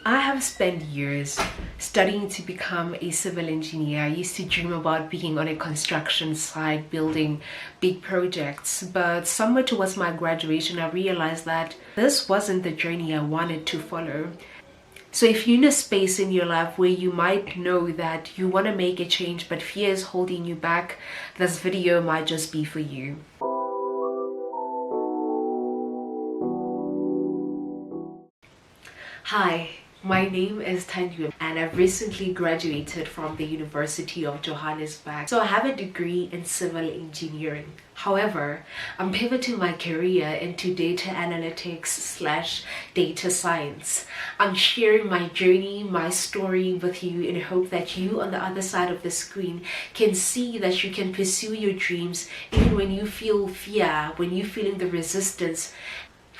I have spent years studying to become a civil engineer. I used to dream about being on a construction site, building big projects, but somewhere towards my graduation, I realized that this wasn't the journey I wanted to follow. So if you're in a space in your life where you might know that you want to make a change, but fear is holding you back, this video might just be for you. Hi. My name is Tanya and I've recently graduated from the University of Johannesburg. So I have a degree in civil engineering. However, I'm pivoting my career into data analytics / data science. I'm sharing my journey, my story with you in hope that you on the other side of the screen can see that you can pursue your dreams even when you feel fear, when you're feeling the resistance.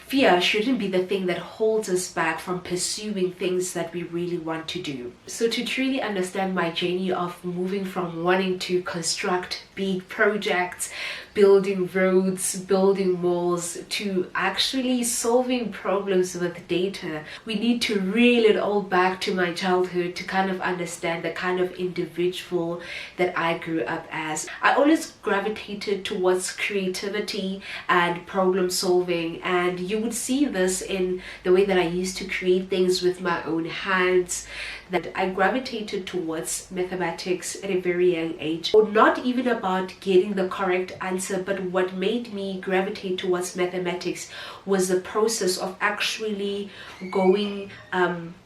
Fear shouldn't be the thing that holds us back from pursuing things that we really want to do. So to truly understand my journey of moving from wanting to construct big projects, building roads, building malls, to actually solving problems with data, we need to reel it all back to my childhood to kind of understand the kind of individual that I grew up as. I always gravitated towards creativity and problem solving, and you would see this in the way that I used to create things with my own hands, that I gravitated towards mathematics at a very young age. Or not even about getting the correct answer, but what made me gravitate towards mathematics was the process of actually going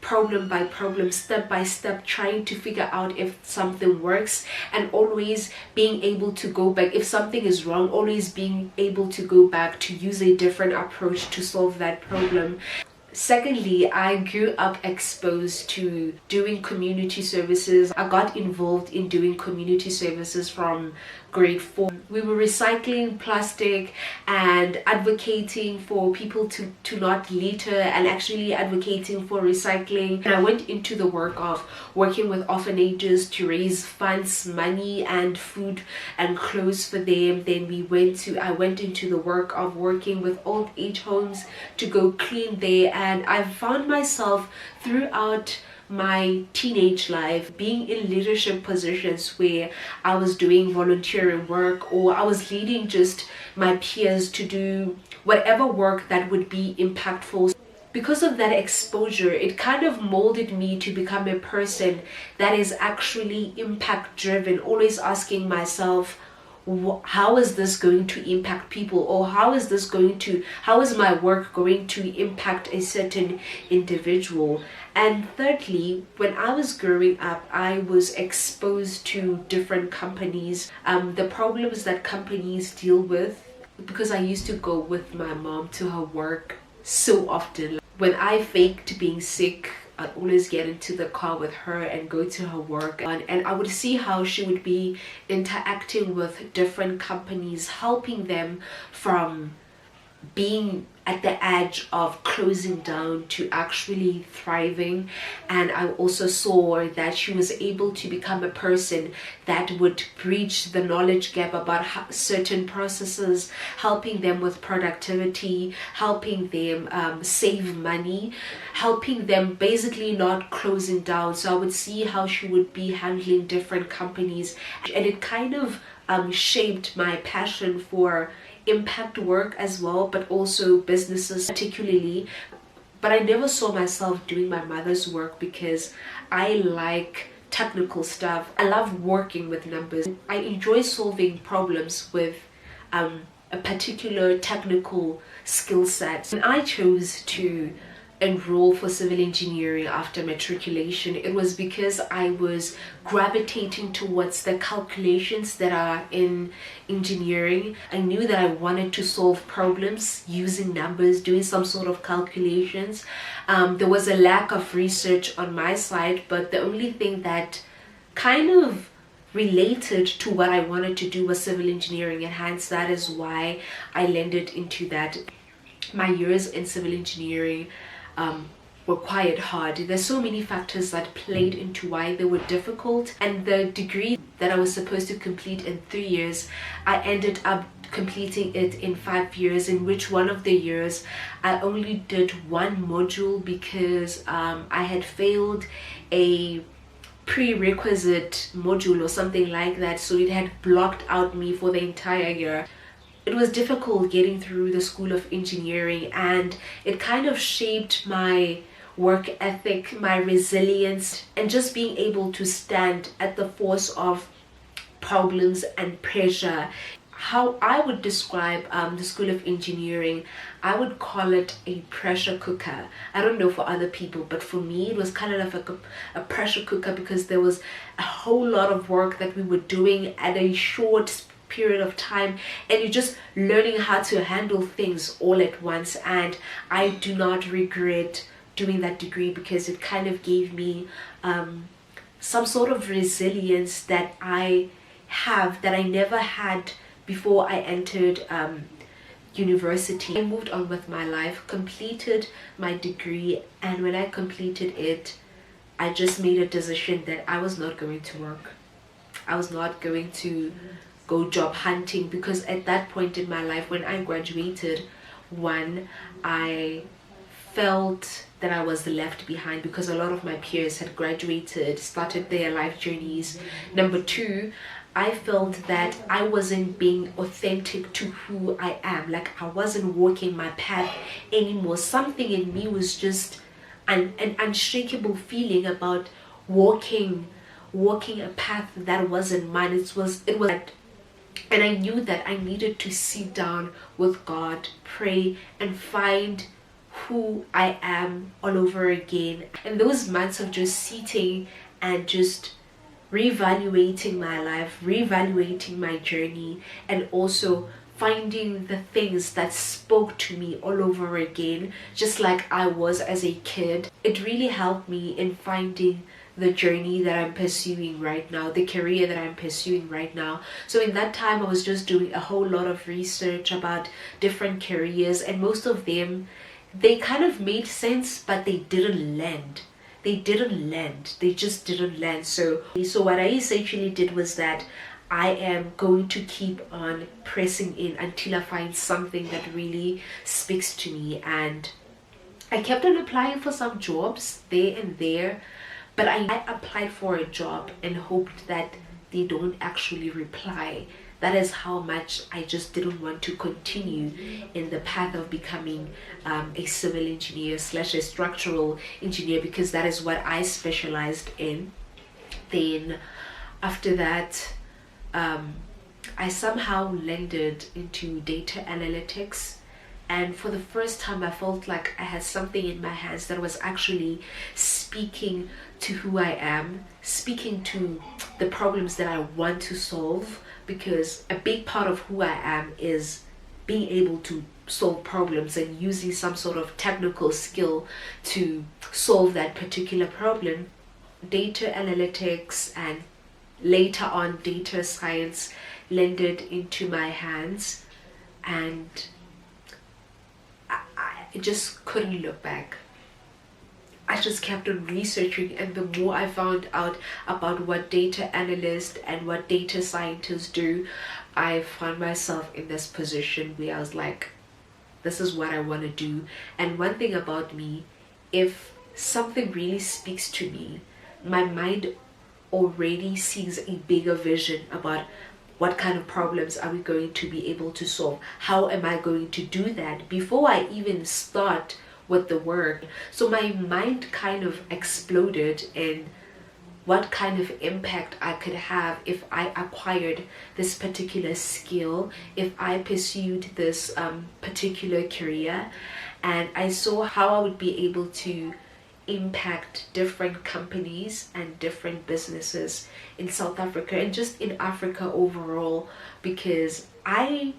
problem by problem, step by step, trying to figure out if something works, and always being able to go back. If something is wrong, always being able to go back to use a different approach to solve that problem. Secondly, I grew up exposed to doing community services. I got involved in doing community services from grade 4. We were recycling plastic and advocating for people to not litter, and actually advocating for recycling. And I went into the work of working with orphanages to raise funds, money and food and clothes for them. Then I went into the work of working with old age homes to go clean there, and I found myself throughout my teenage life being in leadership positions where I was doing volunteering work, or I was leading just my peers to do whatever work that would be impactful. Because of that exposure, it kind of molded me to become a person that is actually impact driven, always asking myself, how is this going to impact people, or how is my work going to impact a certain individual? And thirdly, when I was growing up, I was exposed to different companies, the problems that companies deal with, because I used to go with my mom to her work so often. When I faked being sick, I'd always get into the car with her and go to her work, and I would see how she would be interacting with different companies, helping them from being at the edge of closing down to actually thriving. And I also saw that she was able to become a person that would bridge the knowledge gap about certain processes, helping them with productivity, helping them save money, helping them basically not closing down. So I would see how she would be handling different companies, and it kind of shaped my passion for impact work as well, but also businesses particularly. But I never saw myself doing my mother's work because I like technical stuff. I love working with numbers. I enjoy solving problems with a particular technical skill set. And I chose to enroll for civil engineering after matriculation. It was because I was gravitating towards the calculations that are in engineering. I knew that I wanted to solve problems using numbers, doing some sort of calculations. There was a lack of research on my side, but the only thing that kind of related to what I wanted to do was civil engineering, and hence that is why I landed into that. My years in civil engineering were quite hard. There's so many factors that played into why they were difficult, and the degree that I was supposed to complete in 3 years, I ended up completing it in 5 years, in which one of the years I only did one module because I had failed a prerequisite module or something like that, so it had blocked out me for the entire year. It was difficult getting through the School of Engineering, and it kind of shaped my work ethic, my resilience, and just being able to stand at the force of problems and pressure. How I would describe the School of Engineering, I would call it a pressure cooker. I don't know for other people, but for me it was kind of like a pressure cooker, because there was a whole lot of work that we were doing at a short period of time, and you're just learning how to handle things all at once. And I do not regret doing that degree, because it kind of gave me some sort of resilience that I never had before I entered university. I moved on with my life, completed my degree, and when I completed it, I just made a decision that I was not going to work. I was not going to go job hunting, because at that point in my life, when I graduated, one, I felt that I was left behind because a lot of my peers had graduated, started their life journeys. Number two, I felt that I wasn't being authentic to who I am. Like, I wasn't walking my path anymore. Something in me was just an unshakable feeling about walking a path that wasn't mine. It was, and I knew that I needed to sit down with God, pray, and find who I am all over again. And those months of just sitting and just reevaluating my life, reevaluating my journey, and also finding the things that spoke to me all over again, just like I was as a kid. It really helped me in finding the journey that I'm pursuing right now, the career that I'm pursuing right now. So in that time, I was just doing a whole lot of research about different careers, and most of them, they kind of made sense, but they didn't land. They just didn't land. So what I essentially did was that I am going to keep on pressing in until I find something that really speaks to me. And I kept on applying for some jobs there and there, but I applied for a job and hoped that they don't actually reply. That is how much I just didn't want to continue in the path of becoming a civil engineer / a structural engineer, because that is what I specialized in. Then after that, I somehow landed into data analytics. And for the first time, I felt like I had something in my hands that was actually speaking to who I am, speaking to the problems that I want to solve, because a big part of who I am is being able to solve problems and using some sort of technical skill to solve that particular problem. Data analytics and later on data science landed into my hands, and I just couldn't look back. I just kept on researching, and the more I found out about what data analysts and what data scientists do, I found myself in this position where I was like, this is what I want to do. And one thing about me, if something really speaks to me, my mind already sees a bigger vision about what kind of problems are we going to be able to solve? How am I going to do that before I even start with the work? So my mind kind of exploded in what kind of impact I could have if I acquired this particular skill, if I pursued this particular career. And I saw how I would be able to impact different companies and different businesses in South Africa and just in Africa overall, because I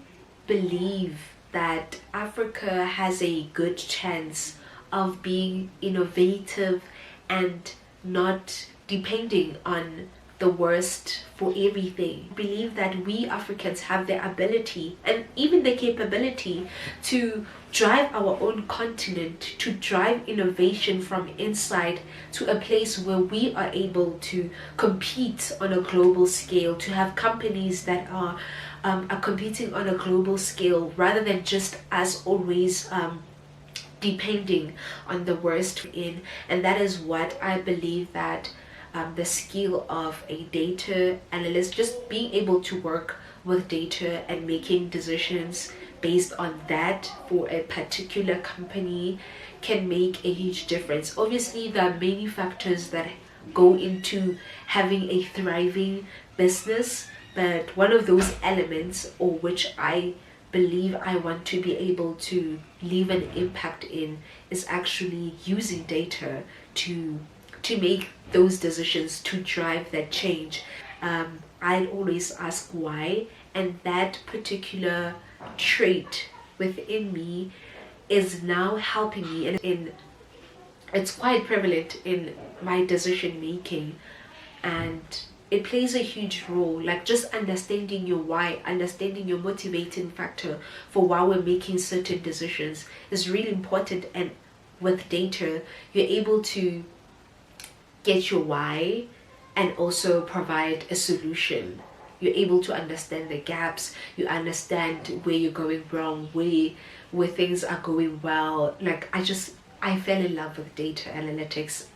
believe that Africa has a good chance of being innovative and not depending on the worst for everything. I believe that we Africans have the ability and even the capability to drive our own continent, to drive innovation from inside to a place where we are able to compete on a global scale, to have companies that are competing on a global scale rather than just as always depending on the worst in. And that is what I believe that the skill of a data analyst, just being able to work with data and making decisions based on that for a particular company, can make a huge difference. Obviously, there are many factors that go into having a thriving business, but one of those elements, or which I believe I want to be able to leave an impact in, is actually using data to make those decisions, to drive that change. I'd always ask why, and that particular trait within me is now helping me, and it's quite prevalent in my decision making, and it plays a huge role. Like, just understanding your why, understanding your motivating factor for why we're making certain decisions is really important. And with data, you're able to get your why and also provide a solution. You're able to understand the gaps, you understand where you're going wrong, where things are going well. Like, I fell in love with data analytics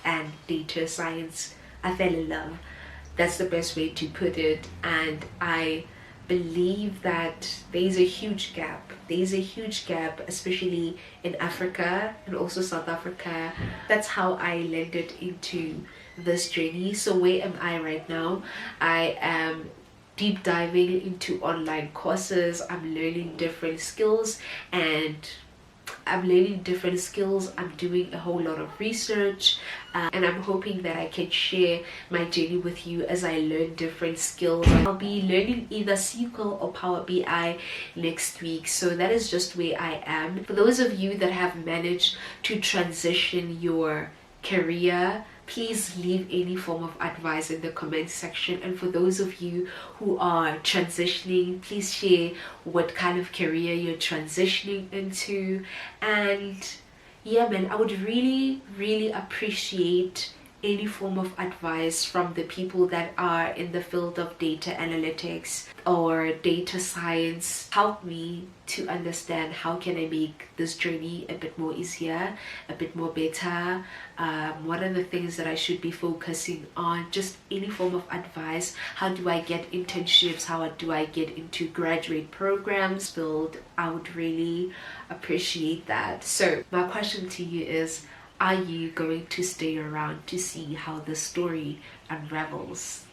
and data science. I fell in love. That's the best way to put it. And I believe that there's a huge gap. There's a huge gap, especially in Africa and also South Africa. That's how I landed into this journey. So where am I right now? I am deep diving into online courses. I'm learning different skills, and I'm doing a whole lot of research, and I'm hoping that I can share my journey with you as I learn different skills. I'll be learning either SQL or Power BI next week, so that is just where I am. For those of you that have managed to transition your career, please leave any form of advice in the comment section. And for those of you who are transitioning, please share what kind of career you're transitioning into. And yeah, man, I would really appreciate any form of advice from the people that are in the field of data analytics or data science. Help me to understand how can I make this journey a bit more easier, a bit more better. What are the things that I should be focusing on? Just any form of advice. How do I get internships? How do I get into graduate programs field? I would really appreciate that. So my question to you is, are you going to stay around to see how the story unravels?